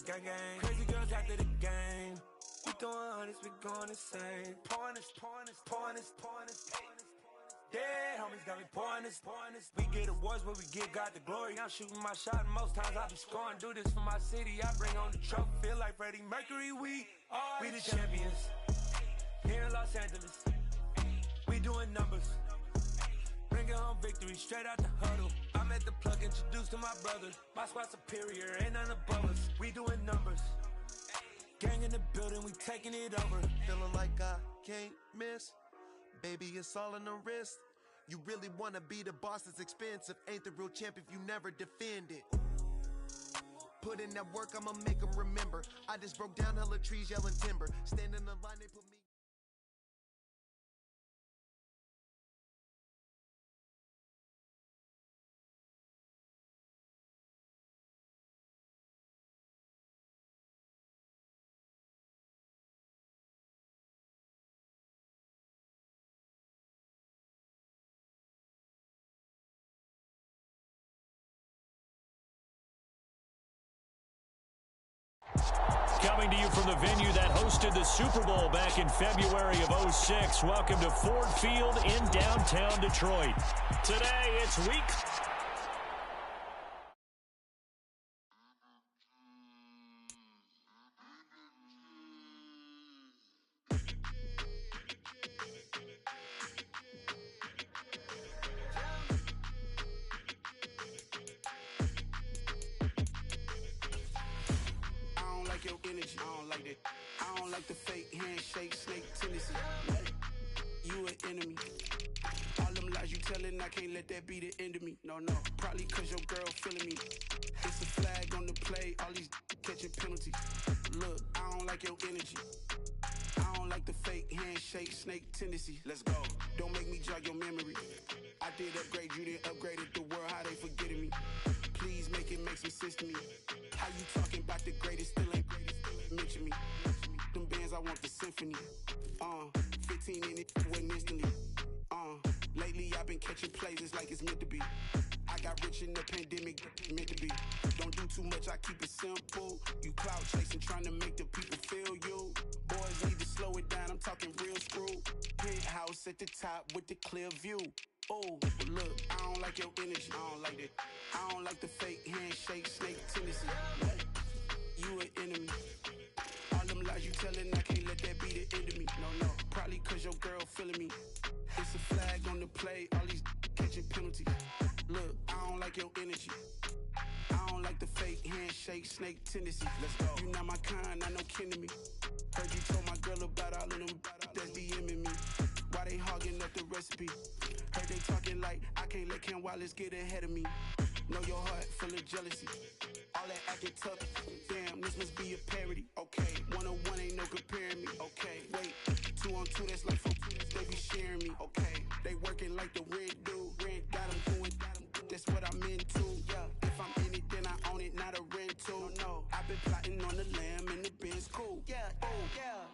gang gang. Crazy girls after the game. We throwing hundreds, we going insane. Pouring this. Dead homies got me pouring this. We get awards, but we give God the glory. I'm shooting my shot, and most times I be scoring. Do this for my city, I bring on the trophy. Feel like Freddie Mercury, we the champions. Here in Los Angeles, we doing numbers. Bringing home victory straight out the huddle. I'm at the plug, introduced to my brother. My squad superior, ain't none above us. We doing numbers. Gang in the building, we taking it over. Feeling like I can't miss. Baby, it's all in the wrist. You really wanna be the boss, it's expensive. Ain't the real champ if you never defend it. Put in that work, I'ma make them remember. I just broke down hella trees, yelling timber. Stand in the line, they put me. Coming to you from the venue that hosted the Super Bowl back in February of '06. Welcome to Ford Field in downtown Detroit. Today, it's week. I don't like the fake handshake, snake tendency. You an enemy. All them lies you telling, I can't let that be the end of me. No, probably cause your girl feeling me. It's a flag on the play, all these catching penalties. Look, I don't like your energy. I don't like the fake handshake, snake tendency. Let's go. Don't make me jog your memory. I did upgrade, you didn't upgrade it. The world, how they forgetting me. Please make it make some sense to me. How you talking about the greatest, still ain't greatest, mention me. Them bands, I want the symphony. 15 in it, wasn't instantly. Lately I've been catching plays, it's like it's meant to be. I got rich in the pandemic, meant to be. Don't do too much, I keep it simple. You clout chasing, trying to make the people feel you. Boys need to slow it down, I'm talking real screw. Penthouse at the top with the clear view. Oh, look, I don't like your energy, I don't like it. I don't like the fake handshake, snake tendency. You an enemy. All them lies you telling, I can't let that be the end of me. No, probably cause your girl feeling me. It's a flag on the play, all these catching penalties. Look, I don't like your energy. I don't like the fake handshake, snake tendency. Let's go. You not my kind, not no kin to me. Heard you told my girl about all of them that's DMing me. Why they hogging up the recipe? Heard they talking like I can't let Ken Wallace get ahead of me. Know your heart full of jealousy. All that acting tough. Damn, this must be a parody. Okay, 1-on-1 ain't no comparing me. Okay, wait, 2-on-2 that's like 4. They be sharing me. Okay, they working like the rent do. Rent got them going. That's what I'm into. Yeah, if I'm in it, then I own it, not a rental. No, I've been plotting on the lamb and the Benz cool. Yeah, oh yeah.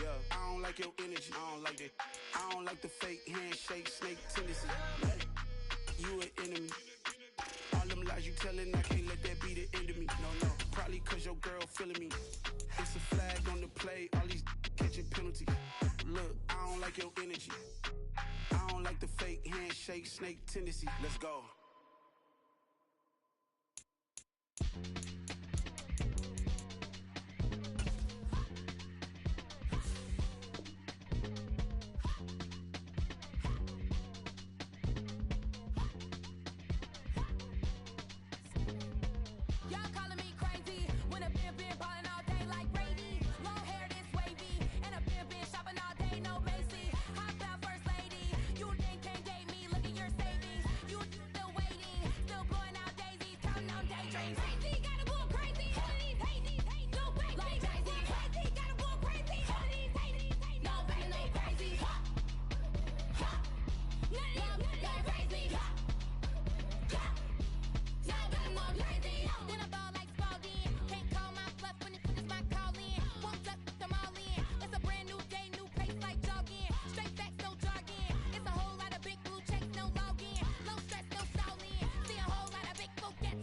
Yeah, I don't like your energy. I don't like it. I don't like the fake handshake, snake tendency. You an enemy. All them lies you telling, I can't let that be the end of me. No, probably cause your girl feeling me. It's a flag on the play, all these catching penalties. Look, I don't like your energy. I don't like the fake handshake, snake tendency. Let's go.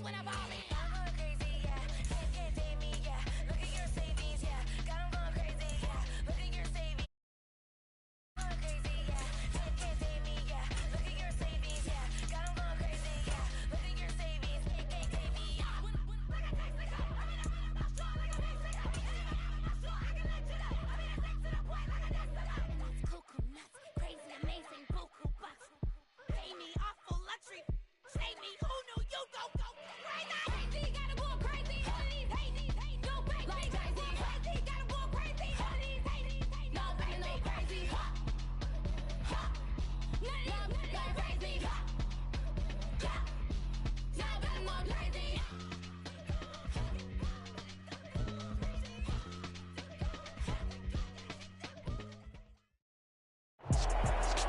When I ball in.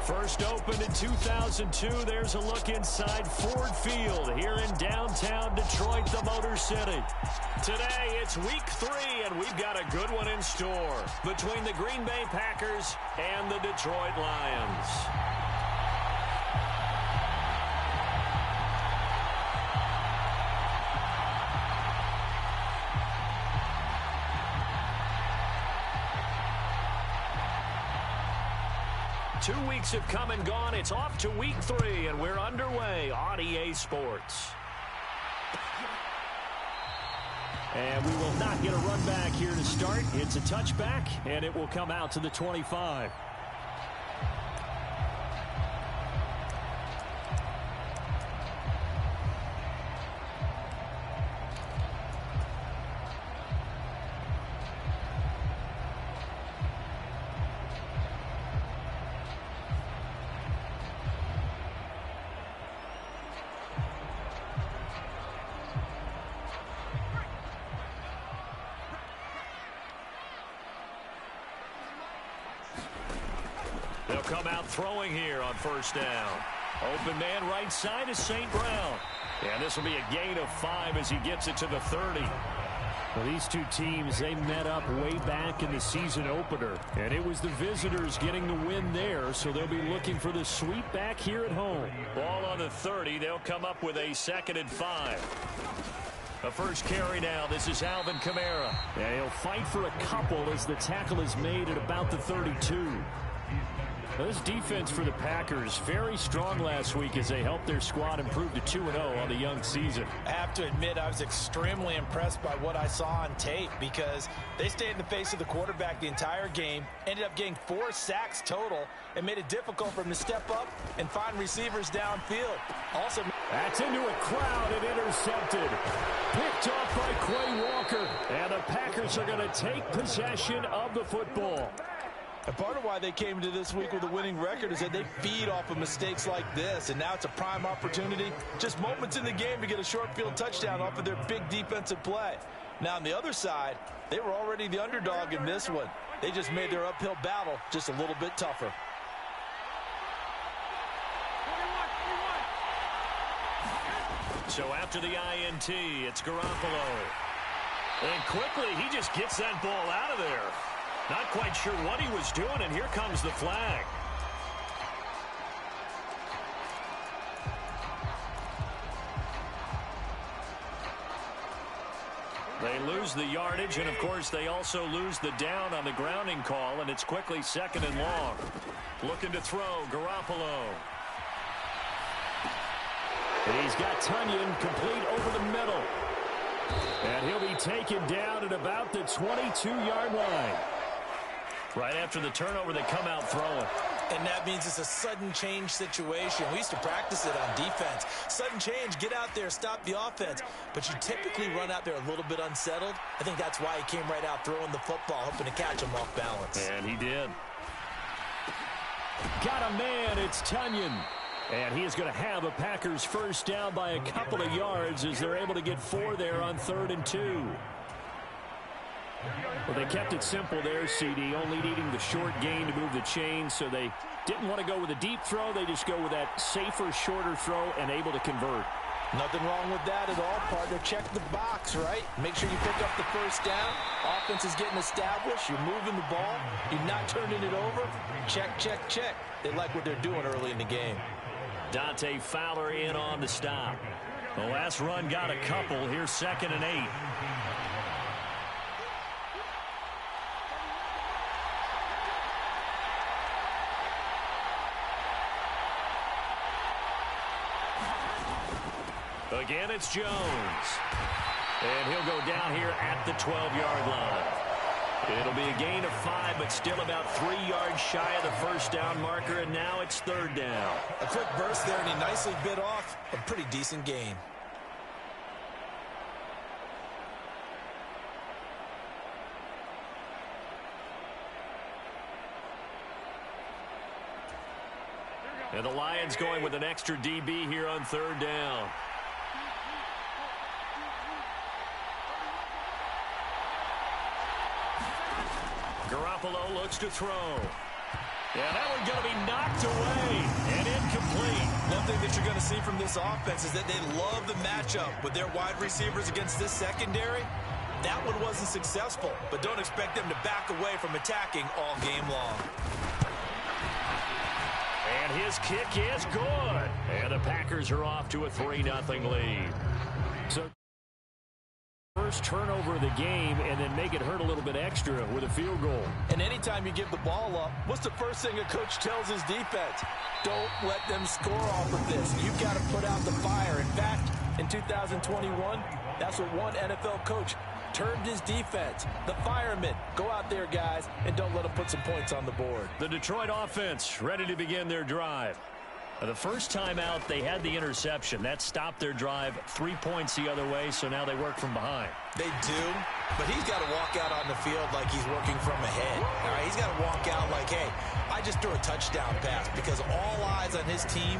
First opened in 2002. There's a look inside Ford Field here in downtown Detroit, the Motor City. Today, it's week 3, and we've got a good one in store between the Green Bay Packers and the Detroit Lions. 2 weeks have come and gone. It's off to week 3, and we're underway on EA Sports. And we will not get a run back here to start. It's a touchback, and it will come out to the 25. They'll come out throwing here on first down. Open man right side is St. Brown. And this will be a gain of 5 as he gets it to the 30. Well, these two teams, they met up way back in the season opener. And it was the visitors getting the win there, so they'll be looking for the sweep back here at home. Ball on the 30. They'll come up with a 2nd and 5. The first carry now. This is Alvin Kamara. And he'll fight for a couple as the tackle is made at about the 32. This defense for the Packers, very strong last week as they helped their squad improve to 2-0 on the young season. I have to admit, I was extremely impressed by what I saw on tape because they stayed in the face of the quarterback the entire game, ended up getting 4 sacks total, and made it difficult for him to step up and find receivers downfield. Also, that's into a crowd and intercepted. Picked off by Quay Walker, and the Packers are going to take possession of the football. And part of why they came into this week with a winning record is that they feed off of mistakes like this, and now it's a prime opportunity, just moments in the game to get a short field touchdown off of their big defensive play. Now on the other side, they were already the underdog in this one. They just made their uphill battle just a little bit tougher. So after the INT, it's Garoppolo. And quickly, he just gets that ball out of there. Not quite sure what he was doing, and here comes the flag. They lose the yardage, and of course they also lose the down on the grounding call, and it's quickly 2nd and long. Looking to throw, Garoppolo. And he's got Tunyon complete over the middle. And he'll be taken down at about the 22-yard line. Right after the turnover, they come out throwing. And that means it's a sudden change situation. We used to practice it on defense. Sudden change, get out there, stop the offense. But you typically run out there a little bit unsettled. I think that's why he came right out throwing the football, hoping to catch him off balance. And he did. Got a man, it's Tunyon. And he is going to have a Packers first down by a couple of yards as they're able to get 4 there on 3rd and 2. Well, they kept it simple there, CD, only needing the short gain to move the chains, so they didn't want to go with a deep throw. They just go with that safer, shorter throw and able to convert. Nothing wrong with that at all, partner. Check the box, right? Make sure you pick up the first down. Offense is getting established. You're moving the ball. You're not turning it over. Check, check, check. They like what they're doing early in the game. Dante Fowler in on the stop. The last run got a couple. Here's 2nd and 8. Again, it's Jones. And he'll go down here at the 12-yard line. It'll be a gain of 5, but still about 3 yards shy of the first down marker, and now it's 3rd down. A quick burst there, and he nicely bit off a pretty decent gain. And the Lions going with an extra DB here on 3rd down. Garoppolo looks to throw. Yeah, that one's going to be knocked away and incomplete. One thing that you're going to see from this offense is that they love the matchup with their wide receivers against this secondary. That one wasn't successful, but don't expect them to back away from attacking all game long. And his kick is good. And the Packers are off to a 3-0 lead. So first turnover of the game and then make it hurt a little bit extra with a field goal. And anytime you give the ball up, what's the first thing a coach tells his defense? Don't let them score off of this. You've got to put out the fire. In fact, in 2021, that's what one NFL coach termed his defense. The firemen. Go out there, guys, and don't let them put some points on the board. The Detroit offense ready to begin their drive. The first time out, they had the interception. That stopped their drive 3 points the other way, so now they work from behind. They do, but he's got to walk out on the field like he's working from ahead. All right, he's got to walk out like, hey, I just threw a touchdown pass, because all eyes on his team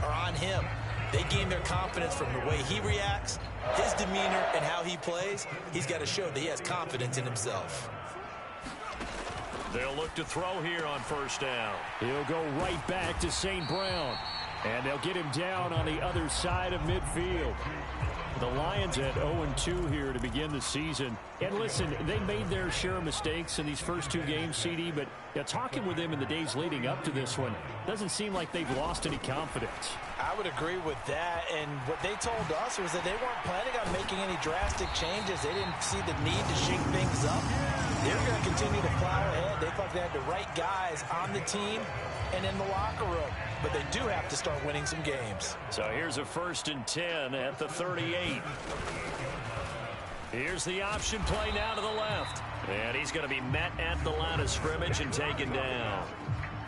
are on him. They gain their confidence from the way he reacts, his demeanor, and how he plays. He's got to show that he has confidence in himself. They'll look to throw here on first down. He'll go right back to St. Brown. And they'll get him down on the other side of midfield. The Lions at 0-2 here to begin the season. And listen, they made their share of mistakes in these first two games, CD, but talking with them in the days leading up to this one, doesn't seem like they've lost any confidence. I would agree with that, and what they told us was that they weren't planning on making any drastic changes. They didn't see the need to shake things up. They're going to continue to plow ahead. They thought they had the right guys on the team and in the locker room, but they do have to start winning some games. So here's a 1st and 10 at the 38. Here's the option play now to the left. And he's going to be met at the line of scrimmage and taken down.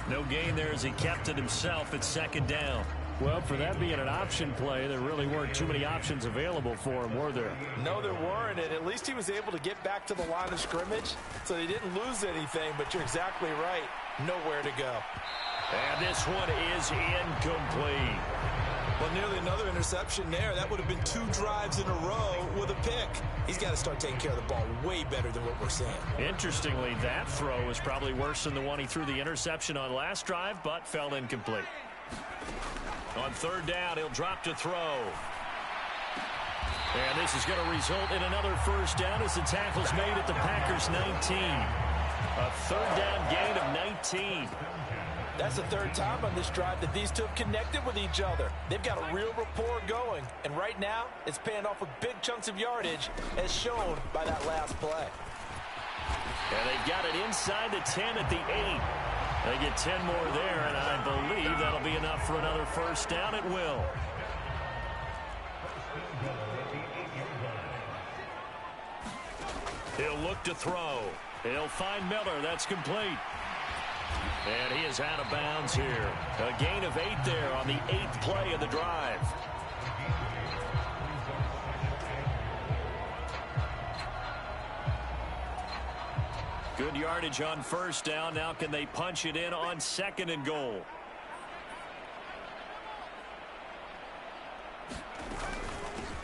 No gain there as he kept it himself at 2nd down. Well, for that being an option play, there really weren't too many options available for him, were there? No, there weren't, and at least he was able to get back to the line of scrimmage, so he didn't lose anything, but you're exactly right. Nowhere to go. And this one is incomplete. Well, nearly another interception there. That would have been 2 drives in a row with a pick. He's got to start taking care of the ball way better than what we're seeing. Interestingly, that throw was probably worse than the one he threw the interception on last drive, but fell incomplete. On 3rd down, he'll drop to throw. And this is going to result in another 1st down as the tackle's made at the Packers' 19. A 3rd down gain of 19. That's the 3rd time on this drive that these two have connected with each other. They've got a real rapport going, and right now it's paying off with big chunks of yardage, as shown by that last play. And they've got it inside the 10 at the 8. They get 10 more there, and I believe that'll be enough for another 1st down. It will. He'll look to throw. He'll find Miller. That's complete. And he is out of bounds here. A gain of 8 there on the 8th play of the drive. Good yardage on 1st down. Now can they punch it in on 2nd and goal?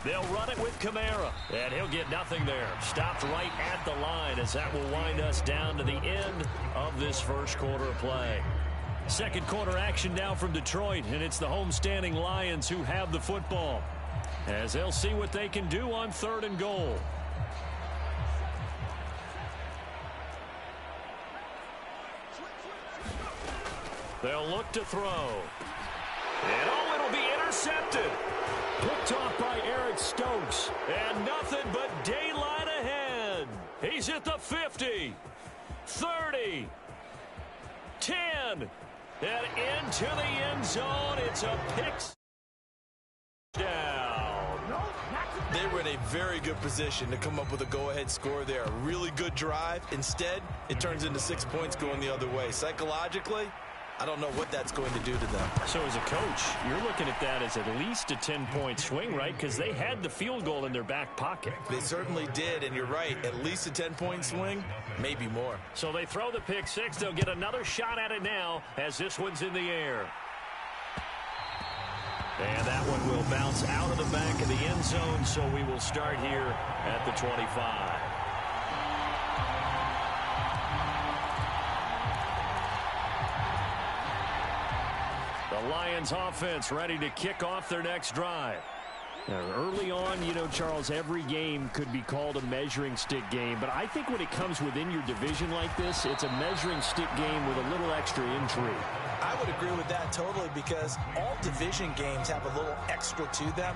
They'll run it with Kamara, and he'll get nothing there. Stopped right at the line as that will wind us down to the end of this first quarter of play. Second quarter action now from Detroit, and it's the homestanding Lions who have the football, as they'll see what they can do on 3rd and goal. They'll look to throw. And oh, it'll be intercepted. Picked off by Eric Stokes. And nothing but daylight ahead. He's at the 50, 30, 10, and into the end zone. It's a pick down. They were in a very good position to come up with a go-ahead score there. A really good drive. Instead, it turns into 6 points going the other way. Psychologically, I don't know what that's going to do to them. So as a coach, you're looking at that as at least a 10-point swing, right? Because they had the field goal in their back pocket. They certainly did, and you're right. At least a 10-point swing, maybe more. So they throw the pick six. They'll get another shot at it now as this one's in the air. And that one will bounce out of the back of the end zone, so we will start here at the 25. The Lions offense ready to kick off their next drive. Now, early on, you know, Charles, every game could be called a measuring stick game. But I think when it comes within your division like this, it's a measuring stick game with a little extra intrigue. I would agree with that totally because all division games have a little extra to them.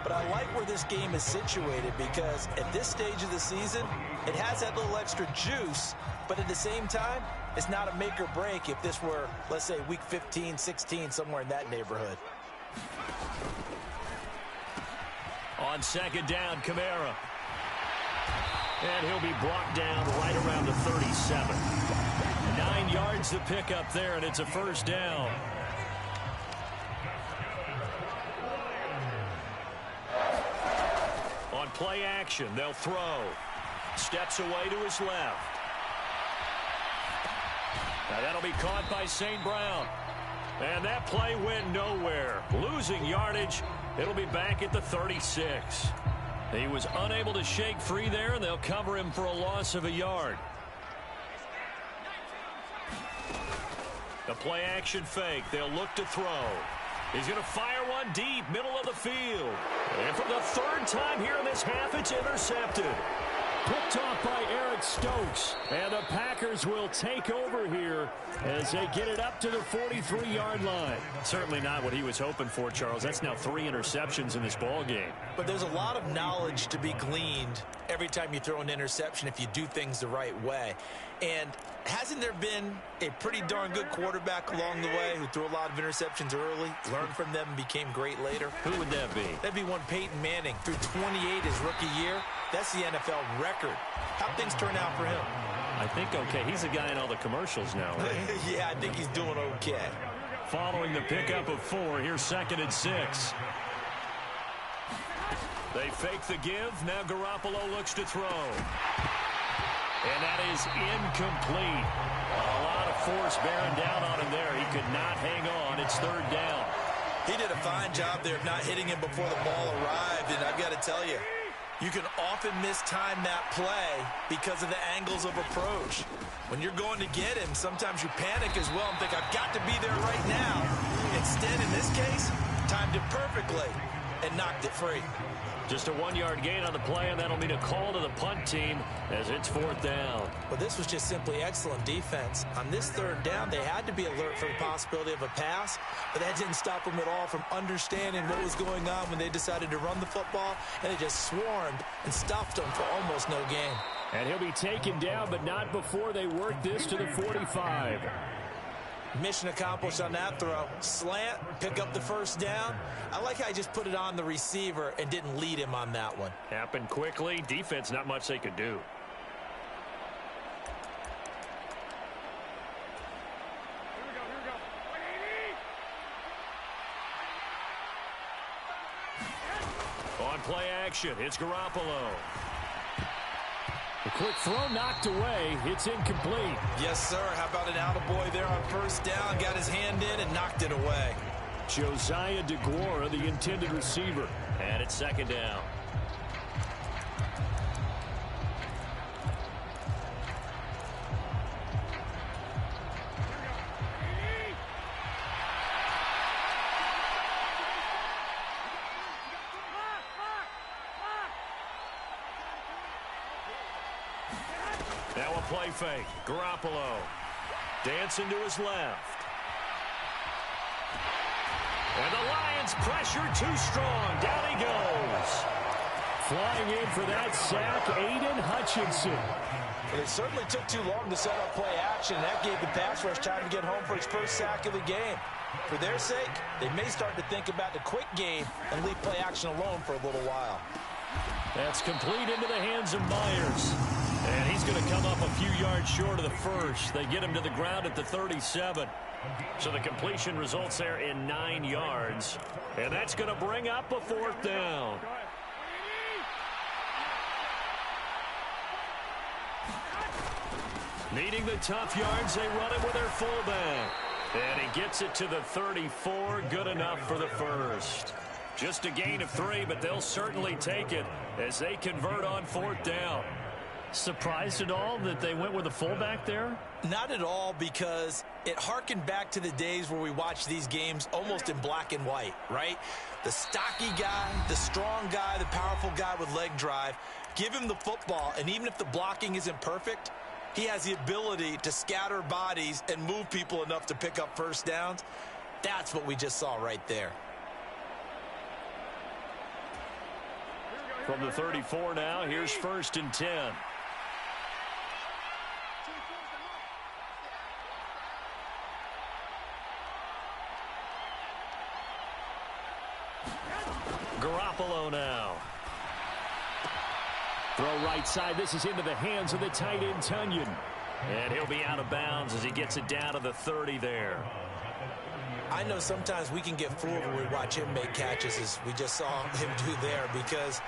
But I like where this game is situated because at this stage of the season, it has that little extra juice. But at the same time, it's not a make or break if this were, let's say, week 15, 16, somewhere in that neighborhood. On second down, Kamara. And he'll be brought down right around the 37. 9 yards to pick up there, and it's a first down. On play action, they'll throw. Steps away to his left. Now that'll be caught by St. Brown. And that play went nowhere. Losing yardage. It'll be back at the 36. He was unable to shake free there, and they'll cover him for a loss of a yard. The play action fake. They'll look to throw. He's going to fire one deep, middle of the field. And for the third time here in this half, it's intercepted. Picked off by Eric Stokes. And the Packers will take over here as they get it up to the 43-yard line. Certainly not what he was hoping for, Charles. That's now 3 interceptions in this ball game. But there's a lot of knowledge to be gleaned every time you throw an interception if you do things the right way. And hasn't there been a pretty darn good quarterback along the way who threw a lot of interceptions early, learned from them, and became great later? Who would that be? That'd be one Peyton Manning. Threw 28 his rookie year. That's the NFL record. How'd things turn out for him? I think okay. He's the guy in all the commercials now, right? Yeah, I think he's doing okay. Following the pickup of 4, here's 2nd and 6. They fake the give. Now Garoppolo looks to throw. And that is incomplete. A lot of force bearing down on him there. He could not hang on. It's 3rd down. He did a fine job there of not hitting him before the ball arrived. And I've got to tell you, you can often mistime that play because of the angles of approach. When you're going to get him, sometimes you panic as well and think, I've got to be there right now. Instead, in this case, timed it perfectly and knocked it free. Just a 1-yard gain on the play, and that'll mean a call to the punt team as it's 4th down. Well, this was just simply excellent defense. On this 3rd down, they had to be alert for the possibility of a pass, but that didn't stop them at all from understanding what was going on when they decided to run the football, and they just swarmed and stuffed them for almost no gain. And he'll be taken down, but not before they work this to the 45. Mission accomplished on that throw. Slant, pick up the first down. I like how he just put it on the receiver and didn't lead him on that one. Happened quickly. Defense, not much they could do. On play action, it's Garoppolo. A quick throw knocked away. It's incomplete. Yes, sir. How about an attaboy there on 1st down? Got his hand in and knocked it away. Josiah DeGuara, the intended receiver. And it's 2nd down. Now a play fake. Garoppolo dancing to his left. And the Lions pressure too strong. Down he goes. Flying in for that sack, Aiden Hutchinson. Well, it certainly took too long to set up play action. That gave the pass rush time to get home for its first sack of the game. For their sake, they may start to think about the quick game and leave play action alone for a little while. That's complete into the hands of Myers. And he's going to come up a few yards short of the first. They get him to the ground at the 37. So the completion results there in 9 yards. And that's going to bring up a 4th down. Needing the tough yards, they run it with their fullback. And he gets it to the 34. Good enough for the first. Just a gain of 3, but they'll certainly take it as they convert on 4th down. Surprised at all that they went with a fullback there? Not at all, because it harkened back to the days where we watched these games almost in black and white, right? The stocky guy, the strong guy, the powerful guy with leg drive. Give him the football, and even if the blocking isn't perfect, he has the ability to scatter bodies and move people enough to pick up first downs. That's what we just saw right there. From the 34 now, here's 1st and 10. Garoppolo now. Throw right side. This is into the hands of the tight end, Tunyon. And he'll be out of bounds as he gets it down to the 30 there. I know sometimes we can get fooled when we watch him make catches, as we just saw him do there, because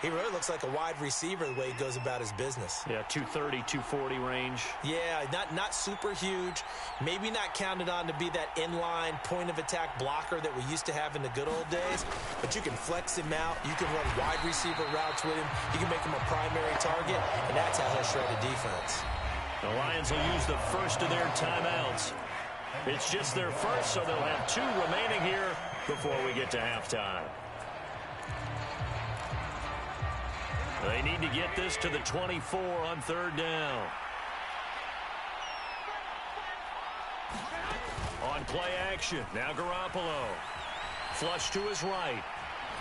he really looks like a wide receiver the way he goes about his business. Yeah, 230, 240 range. Yeah, not super huge. Maybe not counted on to be that inline point-of-attack blocker that we used to have in the good old days. But you can flex him out. You can run wide receiver routes with him. You can make him a primary target, and that's how he'll shred a defense. The Lions will use the first of their timeouts. It's just their first, so they'll have 2 remaining here before we get to halftime. They need to get this to the 24 on 3rd down. On play action, now Garoppolo. Flush to his right.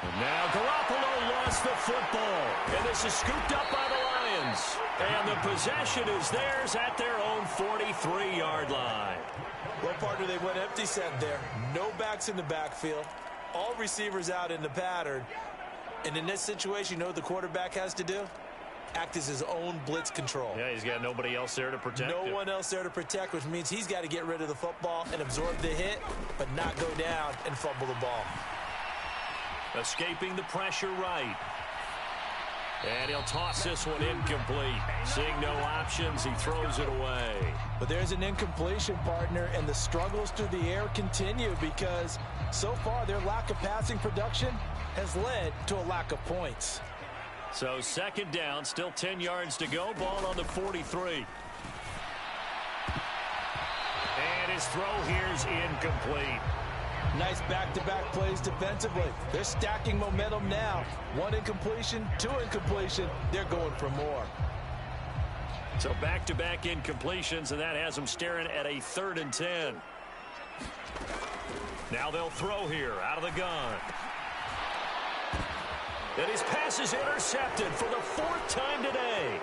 And now Garoppolo lost the football. And this is scooped up by the Lions. And the possession is theirs at their own 43-yard line. Well, partner, they went empty set there. No backs in the backfield. All receivers out in the pattern. And in this situation, you know what the quarterback has to do? Act as his own blitz control. Yeah, he's got nobody else there to protect him. No one else there to protect, which means he's got to get rid of the football and absorb the hit, but not go down and fumble the ball. Escaping the pressure right. And he'll toss this one incomplete. Seeing no options, he throws it away. But there's an incompletion, partner, and the struggles through the air continue because so far their lack of passing production has led to a lack of points. So 2nd down, still 10 yards to go. Ball on the 43. And his throw here's incomplete. Nice back-to-back plays defensively. They're stacking momentum now. 1 incompletion, 2 incompletion. They're going for more. So back-to-back incompletions, and that has them staring at a 3rd and 10. Now they'll throw here out of the gun. And his pass is intercepted for the 4th time today.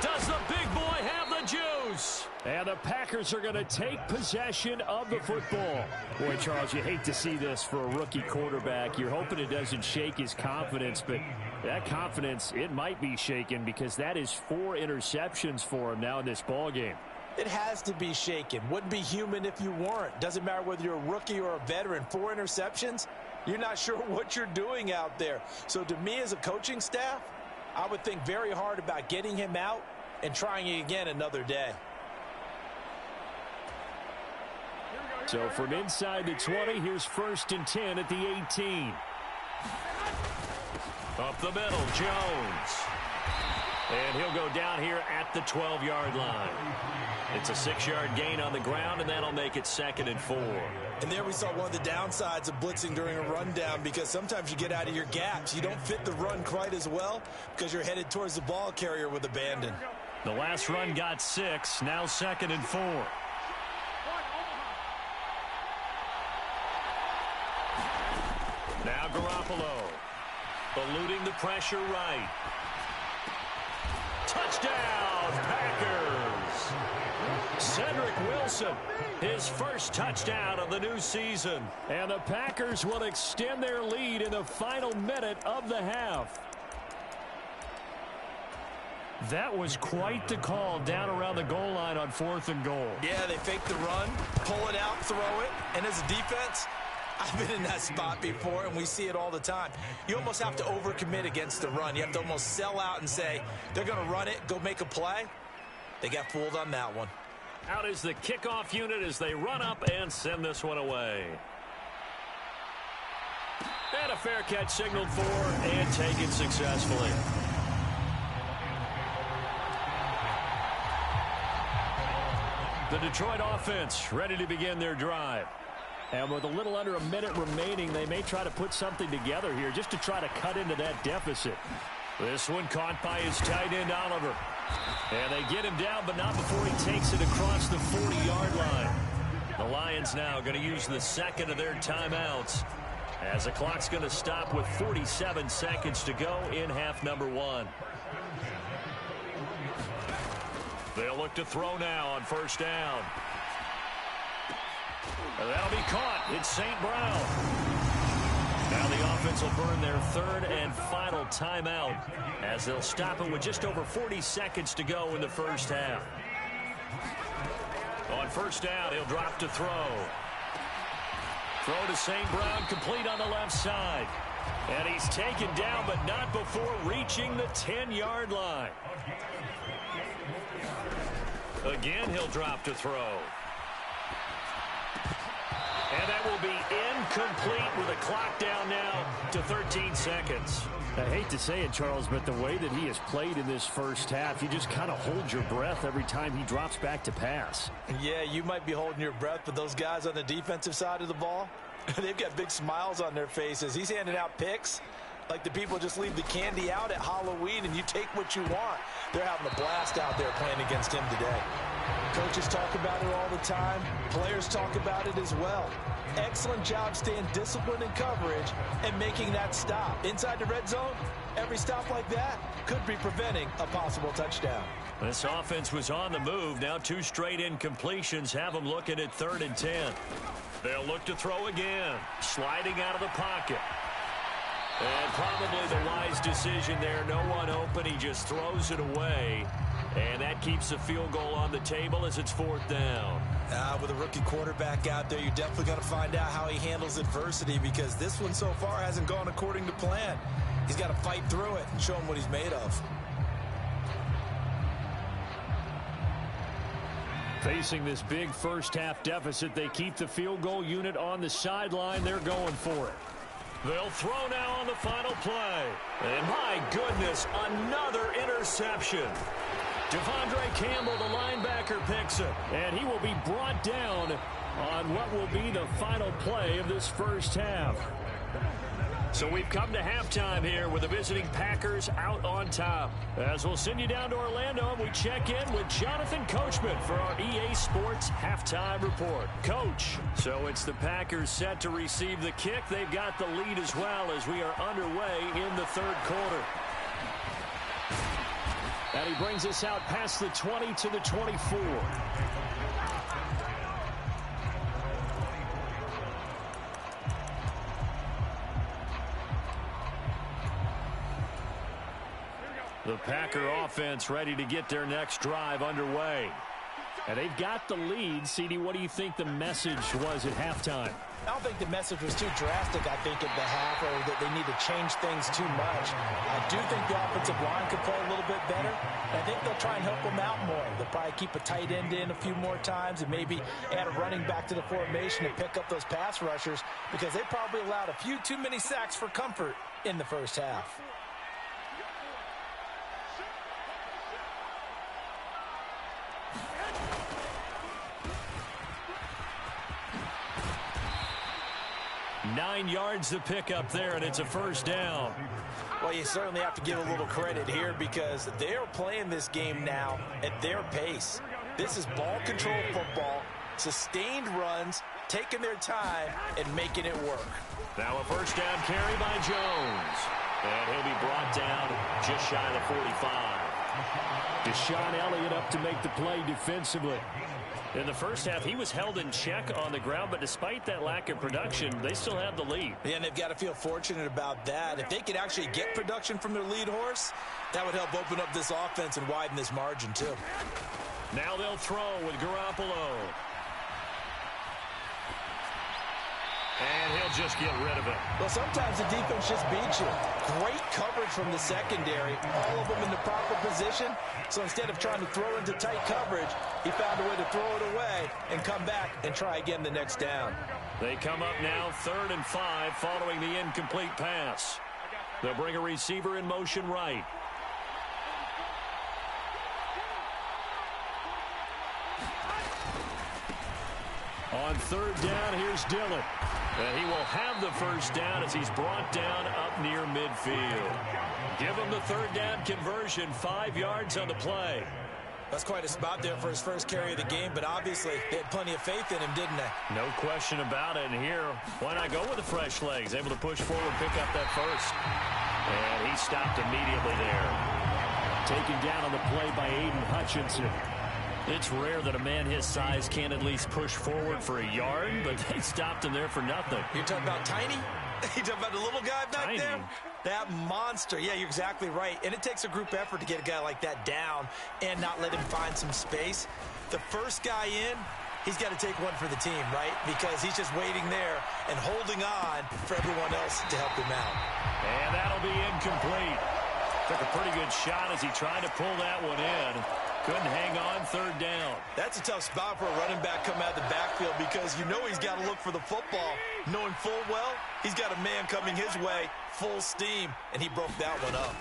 Does the big boy have the juice? And the Packers are going to take possession of the football. Boy, Charles, you hate to see this for a rookie quarterback. You're hoping it doesn't shake his confidence, but that confidence, it might be shaken because that is 4 interceptions for him now in this ballgame. It has to be shaken. Wouldn't be human if you weren't. Doesn't matter whether you're a rookie or a veteran. 4 interceptions, you're not sure what you're doing out there. So to me as a coaching staff, I would think very hard about getting him out and trying it again another day. So from inside the 20, here's 1st and 10 at the 18. Up the middle, Jones. And he'll go down here at the 12-yard line. It's a 6-yard gain on the ground, and that'll make it 2nd and 4. And there we saw one of the downsides of blitzing during a rundown, because sometimes you get out of your gaps. You don't fit the run quite as well because you're headed towards the ball carrier with abandon. The last run got 6, now 2nd and 4. Now Garoppolo, eluding the pressure right. Touchdown, Packers! Cedric Wilson, his first touchdown of the new season. And the Packers will extend their lead in the final minute of the half. That was quite the call down around the goal line on 4th and goal. Yeah, they fake the run, pull it out, throw it, and as a defense, I've been in that spot before, and we see it all the time. You almost have to overcommit against the run. You have to almost sell out and say, they're going to run it, go make a play. They got fooled on that one. Out is the kickoff unit as they run up and send this one away. And a fair catch signaled for and taken successfully. The Detroit offense ready to begin their drive. And with a little under a minute remaining, they may try to put something together here just to try to cut into that deficit. This one caught by his tight end, Oliver. And they get him down, but not before he takes it across the 40-yard line. The Lions now going to use the second of their timeouts as the clock's going to stop with 47 seconds to go in half number one. They'll look to throw now on first down. And that'll be caught. It's St. Brown. Now the offense will burn their third and final timeout as they'll stop it with just over 40 seconds to go in the first half. On first down, he'll drop to throw. Throw to St. Brown, complete on the left side. And he's taken down, but not before reaching the 10-yard line. Again, he'll drop to throw. And that will be incomplete with a clock down now to 13 seconds. I hate to say it, Charles, but the way that he has played in this first half, you just kind of hold your breath every time he drops back to pass. Yeah, you might be holding your breath, but those guys on the defensive side of the ball, they've got big smiles on their faces. He's handing out picks like the people just leave the candy out at Halloween and you take what you want. They're having a blast out there playing against him today. Coaches talk about it all the time. Players talk about it as well. Excellent job staying disciplined in coverage and making that stop. Inside the red zone, every stop like that could be preventing a possible touchdown. This offense was on the move. Now two straight incompletions have them looking at 3rd and 10. They'll look to throw again. Sliding out of the pocket. And probably the wise decision there. No one open. He just throws it away. And that keeps the field goal on the table as it's 4th down. With a rookie quarterback out there, you're definitely going to find out how he handles adversity because this one so far hasn't gone according to plan. He's got to fight through it and show him what he's made of. Facing this big first-half deficit, they keep the field goal unit on the sideline. They're going for it. They'll throw now on the final play. And my goodness, another interception. Devondre Campbell, the linebacker, picks it. And he will be brought down on what will be the final play of this first half. So we've come to halftime here with the visiting Packers out on top. As we'll send you down to Orlando, and we check in with Jonathan Coachman for our EA Sports Halftime Report. Coach, so it's the Packers set to receive the kick. They've got the lead as well as we are underway in the 3rd quarter. And he brings us out past the 20 to the 24. The Packer offense ready to get their next drive underway. And they've got the lead. CD, what do you think the message was at halftime? I don't think the message was too drastic, I think, at the half, or that they need to change things too much. I do think the offensive line could play a little bit better. I think they'll try and help them out more. They'll probably keep a tight end in a few more times and maybe add a running back to the formation to pick up those pass rushers because they probably allowed a few too many sacks for comfort in the first half. Nine yards to pick up there, and it's a first down. Well, you certainly have to give a little credit here because they're playing this game now at their pace. This is ball control football, sustained runs, taking their time, and making it work. Now a first down carry by Jones. And he'll be brought down just shy of the 45. Deshaun Elliott up to make the play defensively. In the first half, he was held in check on the ground, but despite that lack of production, they still have the lead. Yeah, and they've got to feel fortunate about that. If they could actually get production from their lead horse, that would help open up this offense and widen this margin, too. Now they'll throw with Garoppolo. And he'll just get rid of it. Well, sometimes the defense just beats you. Great coverage from the secondary. All of them in the proper position. So instead of trying to throw into tight coverage, he found a way to throw it away and come back and try again the next down. They come up now 3rd and 5 following the incomplete pass. They'll bring a receiver in motion right. On third down, here's Dillon. And he will have the first down as he's brought down up near midfield. Give him the third down conversion, 5 yards on the play. That's quite a spot there for his first carry of the game, but obviously they had plenty of faith in him, didn't they? No question about it. And here, why not go with the fresh legs? Able to push forward, pick up that first. And he stopped immediately there. Taken down on the play by Aiden Hutchinson. It's rare that a man his size can't at least push forward for a yard, but they stopped him there for nothing. You're talking about tiny? You talking about the little guy back Tiny. there? That monster. Yeah, you're exactly right. And it takes a group effort to get a guy like that down and not let him find some space. The first guy in, he's got to take one for the team, right? Because he's just waiting there and holding on for everyone else to help him out. And that'll be incomplete. Took a pretty good shot as he tried to pull that one in. Couldn't hang on, third down. That's a tough spot for a running back coming out of the backfield because you know he's got to look for the football, knowing full well he's got a man coming his way, full steam, and he broke that one up.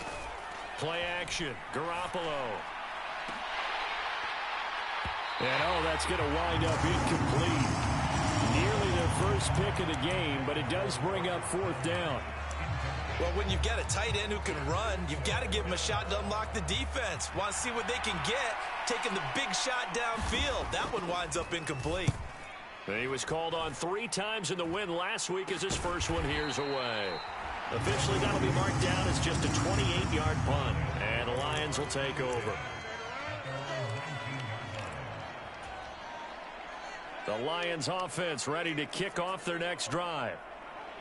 Play action, Garoppolo. And that's going to wind up incomplete. Nearly their first pick of the game, but it does bring up fourth down. Well, when you've got a tight end who can run, you've got to give him a shot to unlock the defense. Want to see what they can get, taking the big shot downfield. That one winds up incomplete. He was called on 3 times in the win last week as his first one here's away. Officially, that'll be marked down as just a 28-yard punt, and the Lions will take over. The Lions offense ready to kick off their next drive.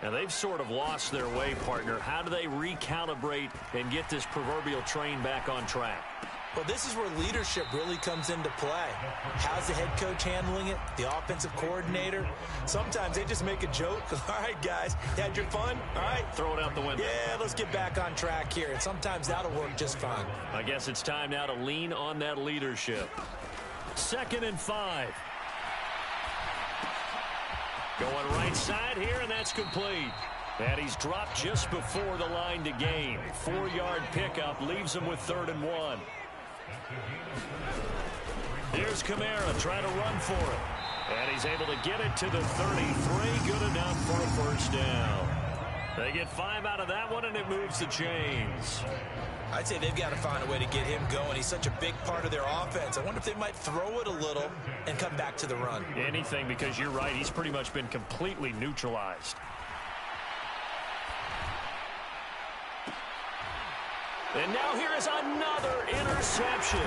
Now, they've sort of lost their way, partner. How do they recalibrate and get this proverbial train back on track? Well, this is where leadership really comes into play. How's the head coach handling it? The offensive coordinator? Sometimes they just make a joke. All right, guys, had your fun? All right. Throw it out the window. Yeah, let's get back on track here. And sometimes that'll work just fine. I guess it's time now to lean on that leadership. 2nd and 5. Going right side here, and that's complete. And he's dropped just before the line to gain. 4-yard pickup leaves him with 3rd and 1. Here's Kamara trying to run for it. And he's able to get it to the 33. Good enough for a first down. They get 5 out of that one, and it moves the chains. I'd say they've got to find a way to get him going. He's such a big part of their offense. I wonder if they might throw it a little and come back to the run. Anything, because you're right. He's pretty much been completely neutralized. And now here is another interception.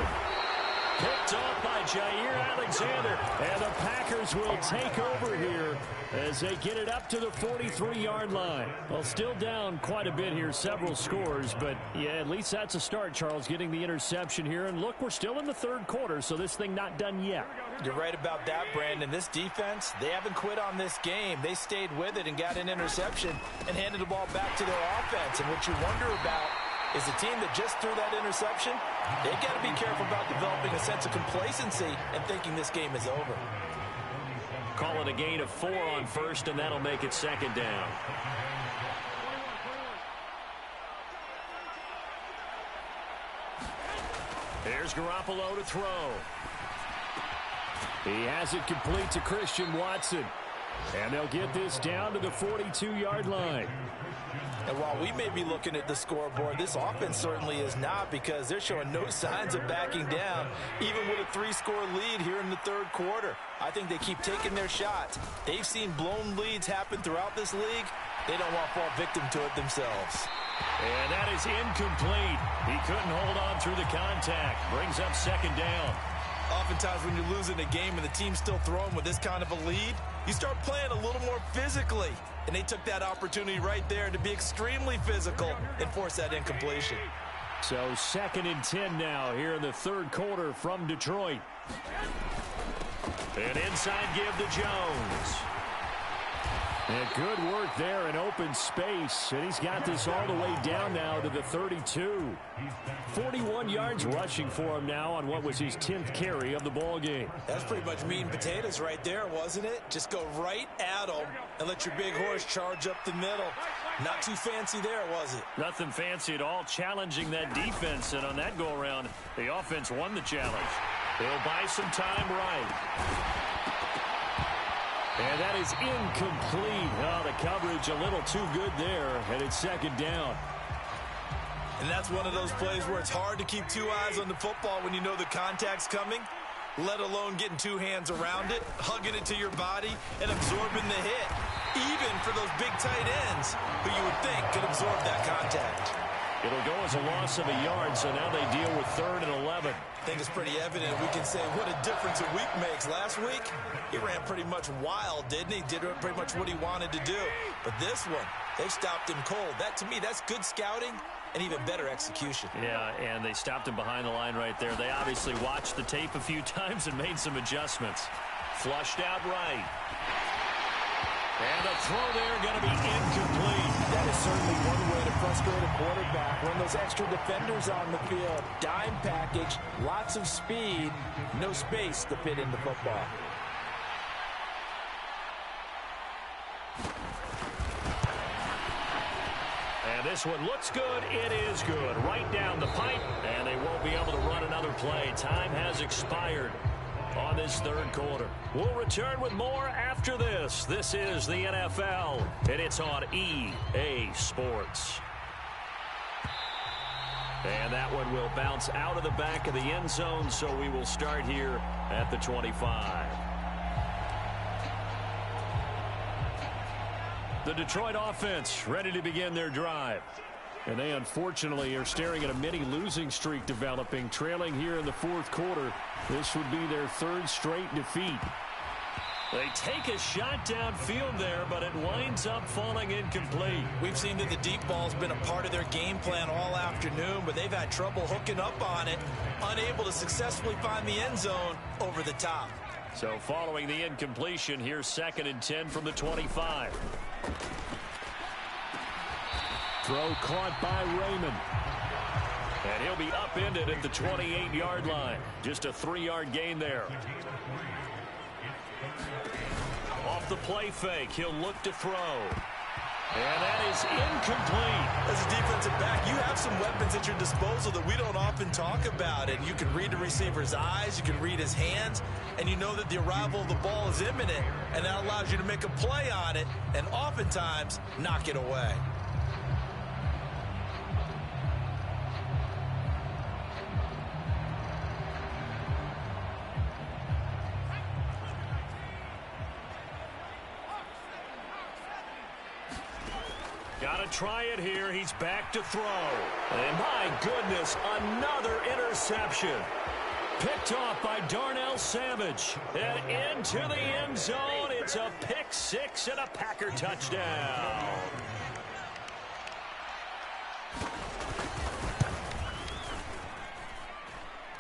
Picked off by Jair Alexander. And the Packers will take over here as they get it up to the 43-yard line. Well, still down quite a bit here, several scores. But, yeah, at least that's a start, Charles, getting the interception here. And, look, we're still in the 3rd quarter, so this thing not done yet. You're right about that, Brandon. This defense, they haven't quit on this game. They stayed with it and got an interception and handed the ball back to their offense. And what you wonder about is the team that just threw that interception, they've got to be careful about developing a sense of complacency and thinking this game is over. Call it a gain of 4 on first, and that'll make it 2nd down. Here's Garoppolo to throw. He has it complete to Christian Watson. And they'll get this down to the 42-yard line. And while we may be looking at the scoreboard, this offense certainly is not, because they're showing no signs of backing down, even with a 3-score lead here in the 3rd quarter. I think they keep taking their shots. They've seen blown leads happen throughout this league. They don't want to fall victim to it themselves. And that is incomplete. He couldn't hold on through the contact. Brings up 2nd down. Oftentimes when you're losing a game and the team's still throwing with this kind of a lead, you start playing a little more physically. And they took that opportunity right there to be extremely physical and force that incompletion. So 2nd and 10 now here in the 3rd quarter from Detroit. And inside give to Jones. And good work there in open space. And he's got this all the way down now to the 32. 41 yards rushing for him now on what was his 10th carry of the ball game. That's pretty much meat and potatoes right there, wasn't it? Just go right at him and let your big horse charge up the middle. Not too fancy there, was it? Nothing fancy at all, challenging that defense. And on that go-around, the offense won the challenge. They'll buy some time right. And that is incomplete. Oh, the coverage a little too good there, and it's second down. And that's one of those plays where it's hard to keep two eyes on the football when you know the contact's coming, let alone getting two hands around it, hugging it to your body, and absorbing the hit, even for those big tight ends who you would think could absorb that contact. It'll go as a loss of a yard, so now they deal with 3rd and 11. I think it's pretty evident we can say what a difference a week makes. Last week, he ran pretty much wild, didn't he? Did pretty much what he wanted to do. But this one, they stopped him cold. That, to me, that's good scouting and even better execution. Yeah, and they stopped him behind the line right there. They obviously watched the tape a few times and made some adjustments. Flushed out right. And the throw there going to be incomplete. That is certainly one way to frustrate a quarterback. When those extra defenders on the field, dime package, lots of speed, no space to fit into football. And this one looks good. It is good. Right down the pipe, and they won't be able to run another play. Time has expired on this 3rd quarter. We'll return with more after this. This is the NFL, and it's on EA Sports. And that one will bounce out of the back of the end zone, so we will start here at the 25. The Detroit offense ready to begin their drive. And they unfortunately are staring at a mini losing streak developing, trailing here in the 4th quarter. This would be their 3rd straight defeat. They take a shot downfield there, but it winds up falling incomplete. We've seen that the deep ball's been a part of their game plan all afternoon, but they've had trouble hooking up on it, unable to successfully find the end zone over the top. So following the incompletion, here's 2nd and 10 from the 25. Throw caught by Raymond. And he'll be upended at the 28-yard line. Just a 3-yard gain there. Off the play fake, he'll look to throw. And that is incomplete. As a defensive back, you have some weapons at your disposal that we don't often talk about. And you can read the receiver's eyes, you can read his hands, and you know that the arrival of the ball is imminent. And that allows you to make a play on it and oftentimes knock it away. Got to try it here. He's back to throw. And my goodness, another interception. Picked off by Darnell Savage. And into the end zone. It's a pick 6 and a Packer touchdown.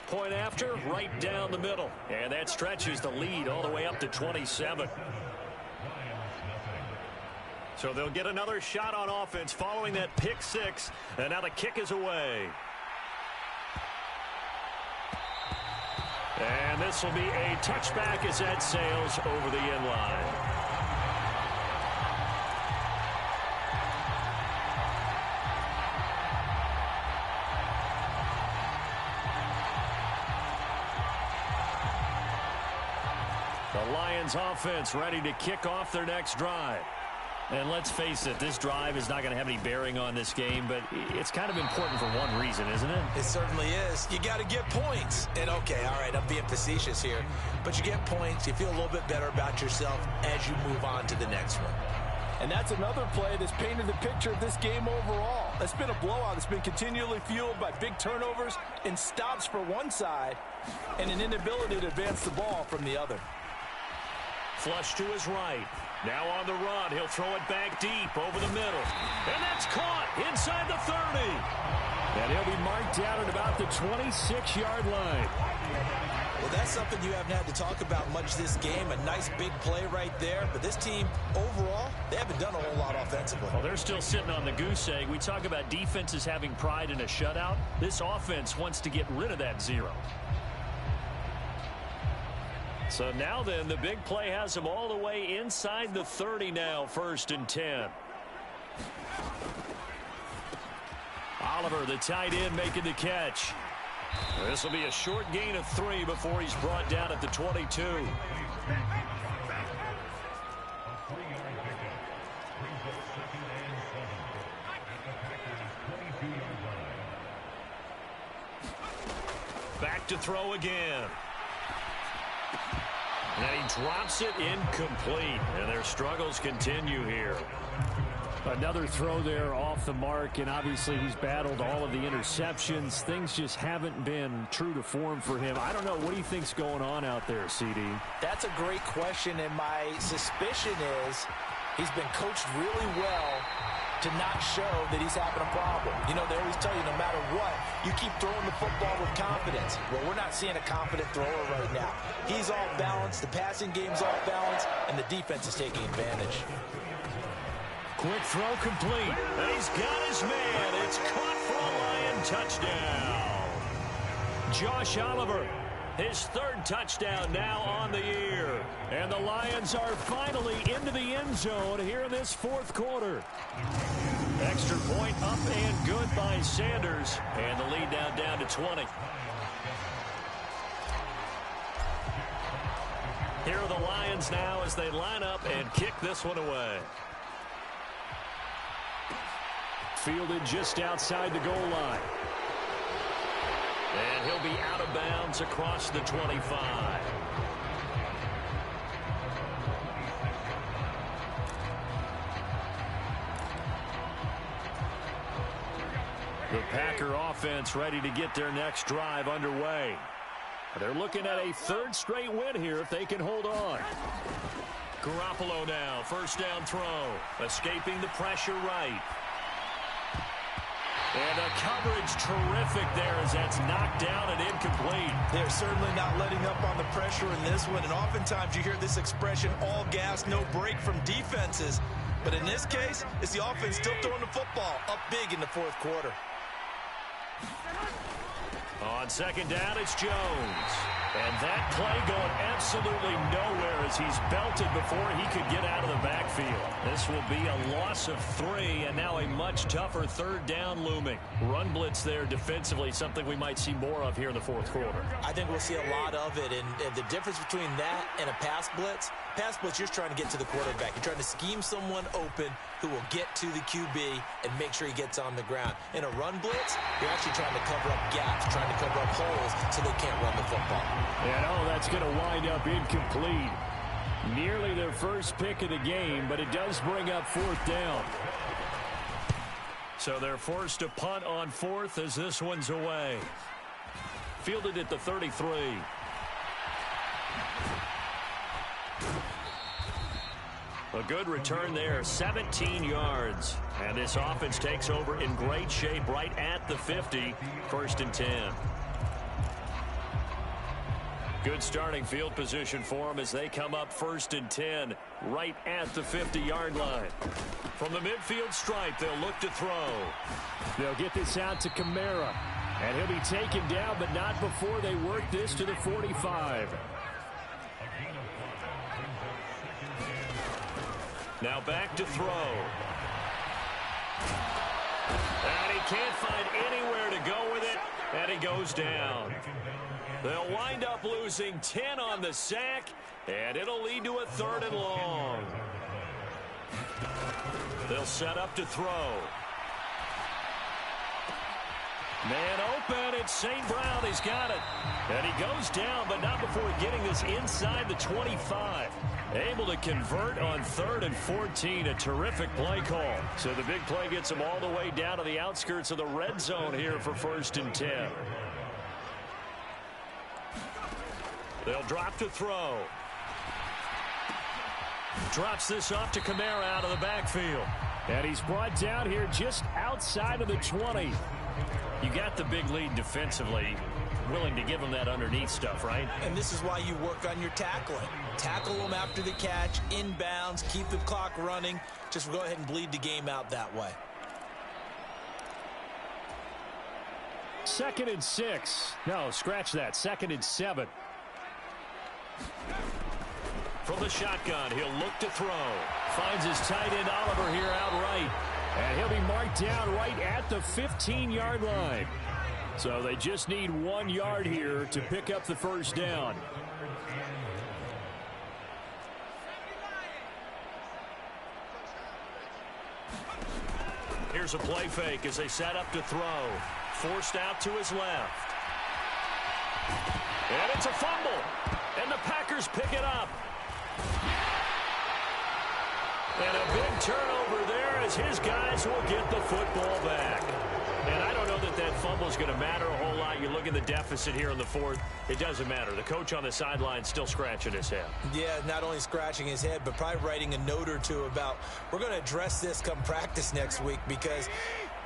Point after, right down the middle. And that stretches the lead all the way up to 27. So they'll get another shot on offense following that pick 6. And now the kick is away. And this will be a touchback as that sails over the end line. The Lions offense ready to kick off their next drive. And let's face it, this drive is not going to have any bearing on this game, but it's kind of important for one reason, isn't it? It certainly is. You got to get points. And okay, all right, I'm being facetious here, but you get points, you feel a little bit better about yourself as you move on to the next one. And that's another play that's painted the picture of this game overall. It's been a blowout. It's been continually fueled by big turnovers and stops for one side and an inability to advance the ball from the other. Flush to his right. Now on the run, he'll throw it back deep over the middle. And that's caught inside the 30. And he'll be marked down at about the 26-yard line. Well, that's something you haven't had to talk about much this game. A nice big play right there. But this team, overall, they haven't done a whole lot offensively. Well, they're still sitting on the goose egg. We talk about defenses having pride in a shutout. This offense wants to get rid of that 0. So now then, the big play has them all the way inside the 30 now, 1st and 10. Oliver, the tight end, making the catch. This will be a short gain of 3 before he's brought down at the 22. look to throw again. And he drops it incomplete. And their struggles continue here. Another throw there off the mark, and obviously he's battled all of the interceptions. Things just haven't been true to form for him. I don't know. What do you think's going on out there, CD? That's a great question, and my suspicion is he's been coached really well to not show that he's having a problem. You know, they always tell you no matter what, you keep throwing the football with confidence. Well, we're not seeing a confident thrower right now. He's off balance, the passing game's off balance, and the defense is taking advantage. Quick throw complete. And he's got his man. It's caught for a Lion touchdown. Josh Oliver, his third touchdown now on the year. And the Lions are finally into the end zone here in this fourth quarter. Extra point up and good by Sanders. And the lead now down to 20. Here are the Lions now as they line up and kick this one away. Fielded just outside the goal line. And he'll be out of bounds across the 25. The Packer offense ready to get their next drive underway. They're looking at a third straight win here if they can hold on. Garoppolo now, first down throw. Escaping the pressure right. And the coverage terrific there as that's knocked down and incomplete. They're certainly not letting up on the pressure in this one, and oftentimes you hear this expression, all gas, no break from defenses. But in this case, it's the offense still throwing the football up big in the fourth quarter. On second down, it's Jones. And that play going absolutely nowhere as he's belted before he could get out of the backfield. This will be a loss of 3, and now a much tougher third down looming. Run blitz there defensively, something we might see more of here in the fourth quarter. I think we'll see a lot of it, and the difference between that and a pass blitz, you're trying to get to the quarterback. You're trying to scheme someone open who will get to the QB and make sure he gets on the ground. In a run blitz, you're actually trying to cover up gaps, trying to cover up holes so they can't run the football. And that's going to wind up incomplete. Nearly their first pick of the game, but it does bring up fourth down. So they're forced to punt on fourth as this one's away. Fielded at the 33. A good return there, 17 yards. And this offense takes over in great shape right at the 50, first and 10. Good starting field position for them as they come up first and 10 right at the 50-yard line. From the midfield stripe, they'll look to throw. They'll get this out to Kamara. And he'll be taken down, but not before they work this to the 45. Now back to throw. And he can't find anywhere to go with it, and he goes down. They'll wind up losing 10 on the sack, and it'll lead to a third and long. They'll set up to throw. Man open, it's St. Brown, he's got it. And he goes down, but not before getting this inside the 25. Able to convert on 3rd and 14, a terrific play call. So the big play gets him all the way down to the outskirts of the red zone here for first and 10. They'll drop to throw. Drops this off to Kamara out of the backfield. And he's brought down here just outside of the 20. You got the big lead defensively, willing to give him that underneath stuff, right? And this is why you work on your tackling. Tackle them after the catch, inbounds, keep the clock running. Just go ahead and bleed the game out that way. 2nd and 6. No, scratch that. 2nd and 7. From the shotgun, he'll look to throw. Finds his tight end Oliver here outright. And he'll be marked down right at the 15-yard line. So they just need 1 yard here to pick up the first down. Here's a play fake as they set up to throw. Forced out to his left. And it's a fumble. And the Packers pick it up. And a big turnover there as his guys will get the football back. And I don't know that that fumble is going to matter a whole lot. You look at the deficit here in the fourth. It doesn't matter. The coach on the sideline still scratching his head. Yeah, not only scratching his head, but probably writing a note or two about we're going to address this come practice next week because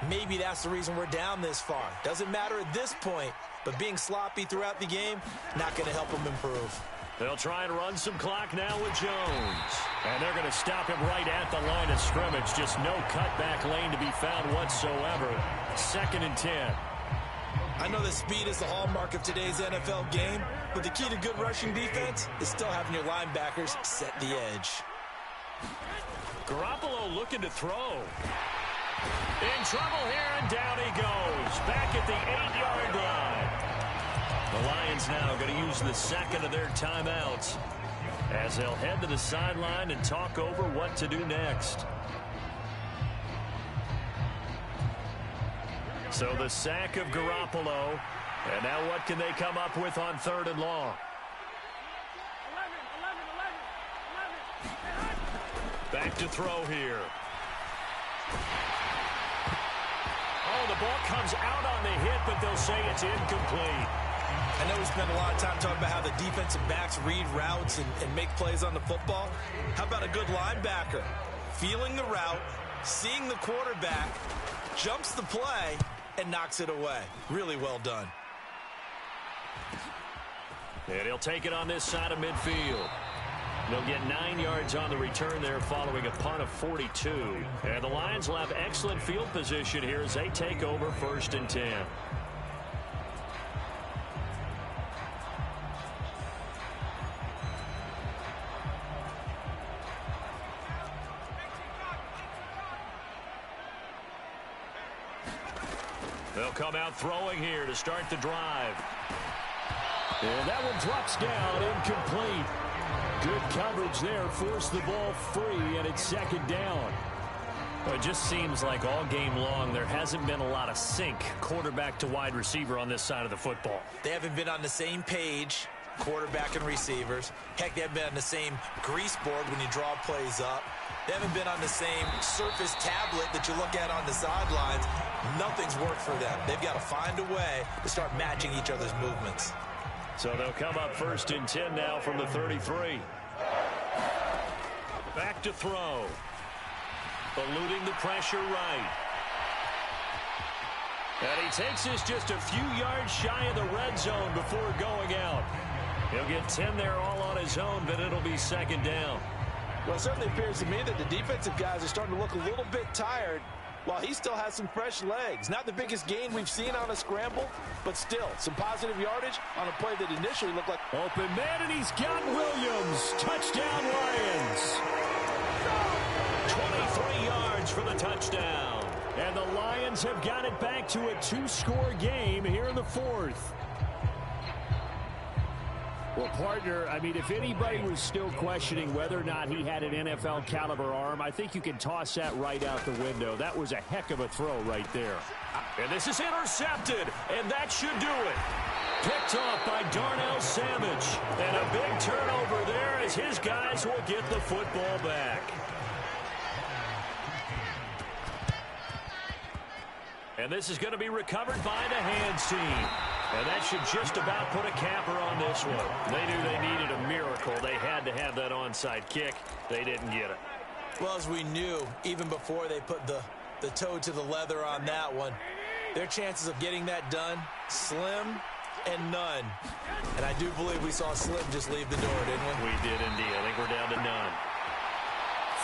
maybe that's the reason we're down this far. Doesn't matter at this point, but being sloppy throughout the game, not going to help him improve. They'll try and run some clock now with Jones. And they're going to stop him right at the line of scrimmage. Just no cutback lane to be found whatsoever. 2nd and 10. I know that speed is the hallmark of today's NFL game, but the key to good rushing defense is still having your linebackers set the edge. Garoppolo looking to throw. In trouble here, and down he goes. Back at the 8-yard line. The Lions now going to use the second of their timeouts as they'll head to the sideline and talk over what to do next. So the sack of Garoppolo, and now what can they come up with on 3rd and long? Back to throw here. Oh, the ball comes out on the hit, but they'll say it's incomplete. I know we spent a lot of time talking about how the defensive backs read routes and make plays on the football. How about a good linebacker? Feeling the route, seeing the quarterback, jumps the play, and knocks it away. Really well done. And he'll take it on this side of midfield. They'll get 9 yards on the return there following a punt of 42. And the Lions will have excellent field position here as they take over 1st and 10. They'll come out throwing here to start the drive. And that one drops down, incomplete. Good coverage there, forced the ball free, and it's 2nd down. Well, it just seems like all game long there hasn't been a lot of sync quarterback to wide receiver on this side of the football. They haven't been on the same page, quarterback and receivers. Heck, they haven't been on the same grease board when you draw plays up. They haven't been on the same surface tablet that you look at on the sidelines. Nothing's worked for them. They've got to find a way to start matching each other's movements. So they'll come up 1st and 10 now from the 33. Back to throw. Eluding the pressure right. And he takes this just a few yards shy of the red zone before going out. He'll get 10 there all on his own, but it'll be 2nd down. Well, it certainly appears to me that the defensive guys are starting to look a little bit tired while he still has some fresh legs. Not the biggest gain we've seen on a scramble, but still some positive yardage on a play that initially looked like open man, and he's got Williams. Touchdown, Lions. 23 yards for the touchdown. And the Lions have got it back to a 2-score game here in the 4th. Well, partner, I mean, if anybody was still questioning whether or not he had an NFL caliber arm, I think you can toss that right out the window. That was a heck of a throw right there. And this is intercepted, and that should do it. Picked off by Darnell Savage. And a big turnover there as his guys will get the football back. And this is going to be recovered by the hands team. And that should just about put a capper on this one. They knew they needed a miracle. They had to have that onside kick. They didn't get it. Well, as we knew, even before they put the toe to the leather on that one, their chances of getting that done, slim and none. And I do believe we saw Slim just leave the door, didn't we? We did indeed. I think we're down to none.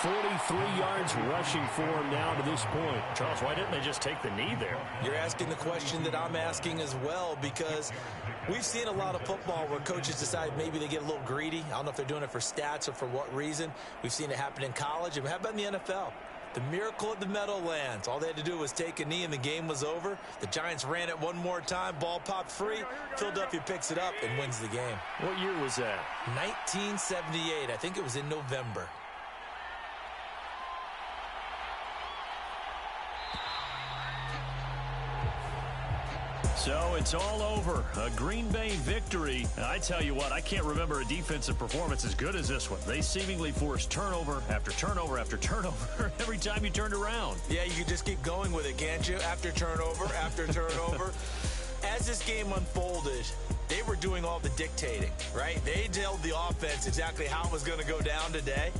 43 yards rushing for him now to this point. Charles, why didn't they just take the knee there? You're asking the question that I'm asking as well, because we've seen a lot of football where coaches decide maybe they get a little greedy. I don't know if they're doing it for stats or for what reason. We've seen it happen in college. And how about in the NFL? The miracle at the Meadowlands. All they had to do was take a knee and the game was over. The Giants ran it one more time. Ball popped free. Philadelphia picks it up and wins the game. What year was that? 1978. I think it was in November. So it's all over. A Green Bay victory. And I tell you what, I can't remember a defensive performance as good as this one. They seemingly forced turnover after turnover after turnover every time you turned around. Yeah, you can just keep going with it, can't you? After turnover, after turnover. As this game unfolded, they were doing all the dictating, right? They told the offense exactly how it was going to go down today.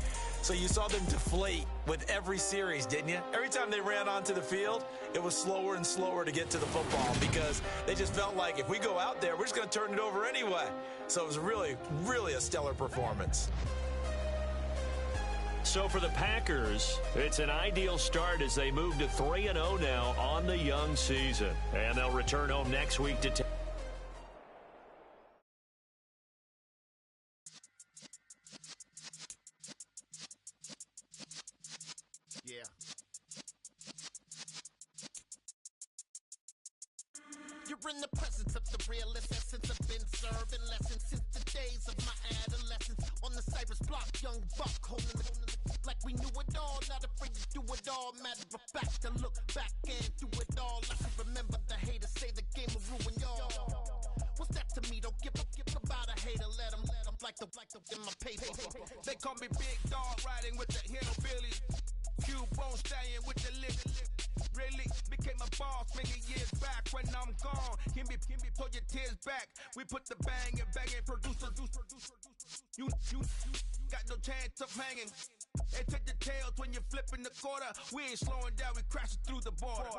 So you saw them deflate with every series, didn't you? Every time they ran onto the field, it was slower and slower to get to the football because they just felt like if we go out there, we're just going to turn it over anyway. So it was really, really a stellar performance. So for the Packers, it's an ideal start as they move to 3-0 now on the young season. And they'll return home next week to Yeah. You're in the presence of the realest essence. I've been serving lessons since the days of my adolescence. On the Cypress block, young buck holding the like we knew it all. Not afraid to do it all. Matter of fact, to look back and do it all. I can remember the haters say the game will ruin y'all. What's that to me? Don't give about a hater. Let them like the in my paper. They call me Big Dog, riding with the hillbillies. Cubone staying with the lick. Really became a boss many years back when I'm gone. Can be pull your tears back. We put the bang and producer. You got no chance of hanging. They take the tails when you're flipping the quarter. We ain't slowing down, we crashing through the border.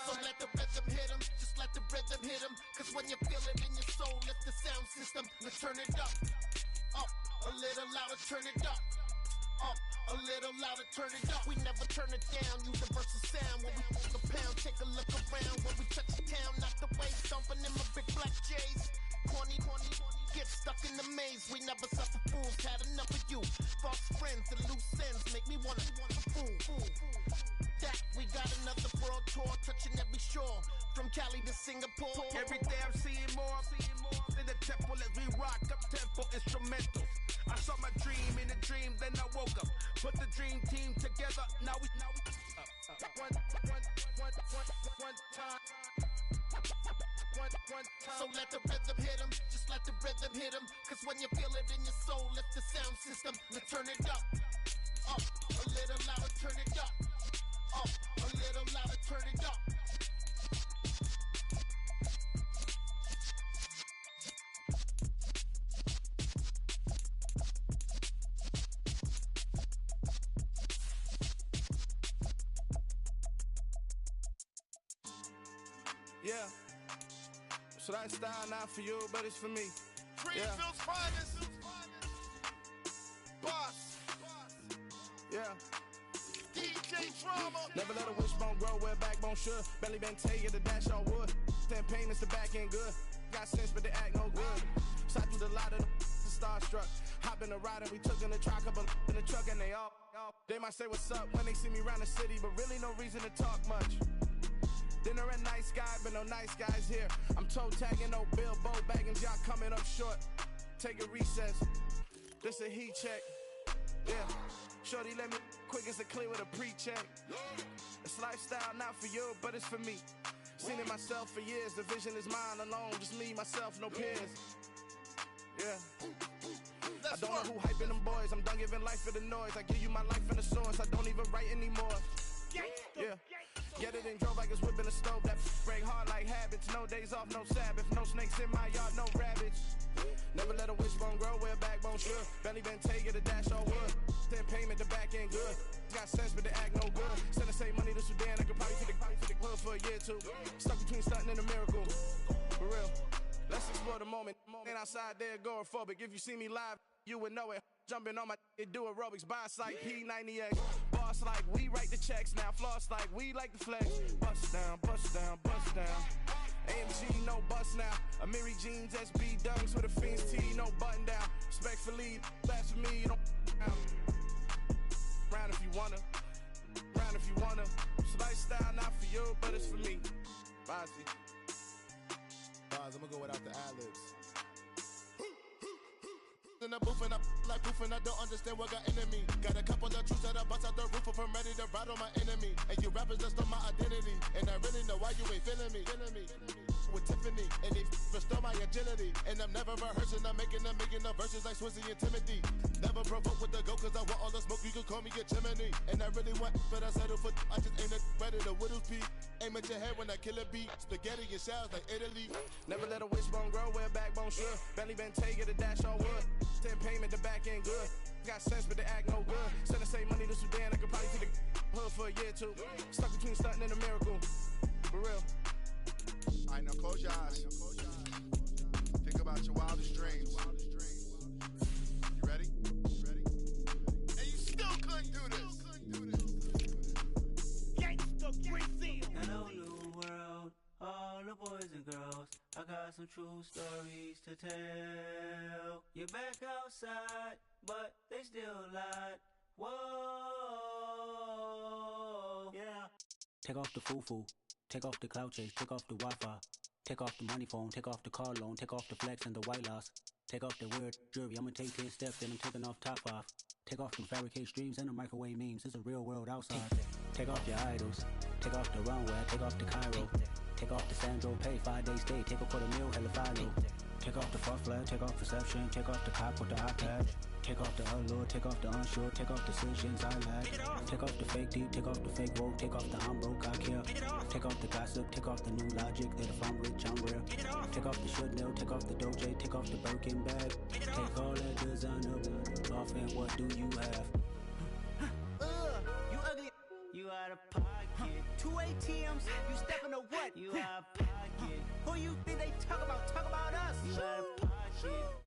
So let the rhythm hit him, just let the rhythm hit him. Cause when you feel it in your soul, lift the sound system, let's turn it up. Up, a little louder, turn it up. Up, a little louder, turn it up. We never turn it down, universal sound. When we pull the pound, take a look around. When we touch the town, not the way, stomping in my big black J's. Corny, get stuck in the maze. We never suffer fools, had enough of you. False friends and loose ends make me wanna fool. That we got another world tour, touching every shore, from Cali to Singapore. Every day I'm seeing more in the temple as we rock up tempo instrumentals. I saw my dream in a dream, then I woke up. Put the dream team together, now we one time. So let the rhythm hit him, just let the rhythm hit him. Cause when you feel it in your soul, lift the sound system, let's turn it up. Up, a little louder, turn it up. Up, a little louder, turn it up. Yeah. So that style not for you, but it's for me. Greenfield's finest. Boss. Yeah. DJ Drama. Never let a wishbone grow where backbone should. Belly been take it, the dash on wood. 10 payments, the back end good. Got sense, but they act no good. Side through the lot of the starstruck. Hop in the ride and we took in the truck, up in the truck and they all. They might say what's up when they see me around the city, but really no reason to talk much. Dinner and nice guy, but no nice guys here. I'm toe tagging, no Bilbo baggins, y'all coming up short. Take a recess. This a heat check. Yeah. Shorty let me quick as a clear with a pre-check. It's lifestyle not for you, but it's for me. Seen it myself for years. The vision is mine alone. Just me, myself, no peers. Yeah. I don't know who hyping them boys. I'm done giving life for the noise. I give you my life in the source. I don't even write anymore. Yeah. Get it and drove like it's whipping a stove. That break hard like habits. No days off, no Sabbath. No snakes in my yard, no rabbits. Never let a wishbone grow where backbone should. Belly been take it, a dash on wood. 10 payment, the back end good. Got sense, but they act no good. Send the same money to Sudan. I could probably take the hood for a year or two. Stuck between stunting and a miracle. For real. Let's explore the moment. Ain't outside there agoraphobic. If you see me live, you would know it. Jumping on my do aerobics, buy like P90X. Boss like we write the checks now. Floss like we like the flex. Bust down, bust down, bust down. AMG, no bust now. Amiri jeans, SB dunks with a Fiends tee, no button down. Respectfully, that's for me, you don't round if you wanna. Round if you wanna. It's lifestyle not for you, but it's for me. Bossy. Boz, I'm gonna go without the ad-libs. in the booth and I like proof and I don't understand what got into me. Got a couple of truths that I bust out the roof if I'm ready to ride on my enemy. And you rappers just on my identity, and I really know why you ain't feeling me. With Tiffany, and they restore my agility. And I'm never rehearsing, I'm making a million of verses like Swizzy and Timothy. Never provoke with the go, cause I want all the smoke, you can call me a chimney. And I really want, but I settle for, I just aim at ready to Widow's Peak. Aim at your head when I kill a beat. Spaghetti and shells like Italy. Never let a wishbone grow where a backbone should. Belly been take it a dash on wood. 10 payment, the back end good. Got sense, but the act no good. Send the same money to Sudan, I could probably see the hood for a year or two. Stuck between stunting and a miracle. For real. I know, close your eyes. Think about your wildest dreams. You ready? And you still couldn't do this. Gangsta Brazil. Hello, new world, all the boys and girls. I got some true stories to tell. You're back outside, but they still lied. Whoa, yeah. Take off the foo-foo. Take off the cloud chase, take off the Wi-Fi. Take off the money phone, take off the car loan, take off the flex and the white loss. Take off the weird jewelry, I'ma take 10 steps, then I'm taking off top 5. Take off them fabricate streams and the microwave memes, it's a real world outside. Take off your idols, take off the runway, take off the Cairo. Take off the Sandro pay, 5-day stay, take off for the meal, hella follow. Take off the fuck flag, take off reception, take off the cop with the iPad. Take off the allure, take off the unsure, take off decisions I lack. Take off the fake deep, take off the fake woke, take off the I'm broke, I care. Take off the gossip, take off the new logic that if I'm rich, I'm real. Take off the should know, take off the doje, take off the Birkin bag. Take all that designer off and what do you have? You ugly, you out of pocket. 2 ATMs, you stepping to what? You out of pocket. Who you think they talk about? Talk about us. You out of pocket.